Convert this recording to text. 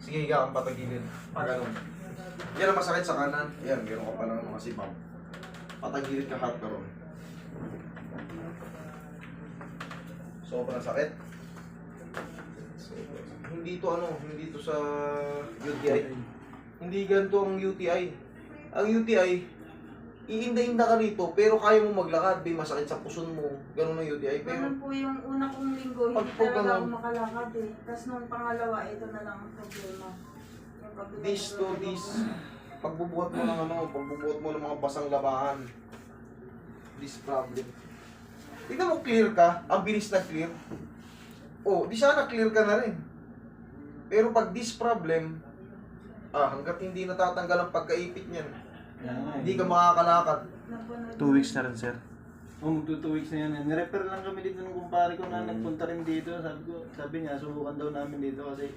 Sige, higa kang patagilid. Ganun. Yan ang masakit sa kanan. Yan, meron ka palang masipaw. Patagilid ka hard karon. Sobrang sakit. Hindi to ano, hindi to sa UTI. Hindi ganito ang UTI. Ang UTI, iinda-inda ka rito, pero kaya mo maglakad, may masakit sa puson mo. Ganun ang UTI. Pero Ganun po yung una kong linggo, Pag hindi po talaga ako ganun. makalakad eh. Tapos nung pangalawa, ito na lang ang problema. Yung kabilang this to problema this, ko. pagbubuhat mo ng ano, pagbubuhat mo ng mga basang labahan. This problem. Tingnan mo, clear ka, ang bilis na clear. Oh, di sana clear ka na rin. Pero pag this problem, hanggat hindi natatanggal ang pagkaipit niyan, hindi ka makakalakad. Napanood 2 weeks na rin, sir. Magto 2 weeks na yan. Nirefer lang kami dito ng kumpare ko na nagpunta rin dito. Sabi niya, subukan daw namin dito kasi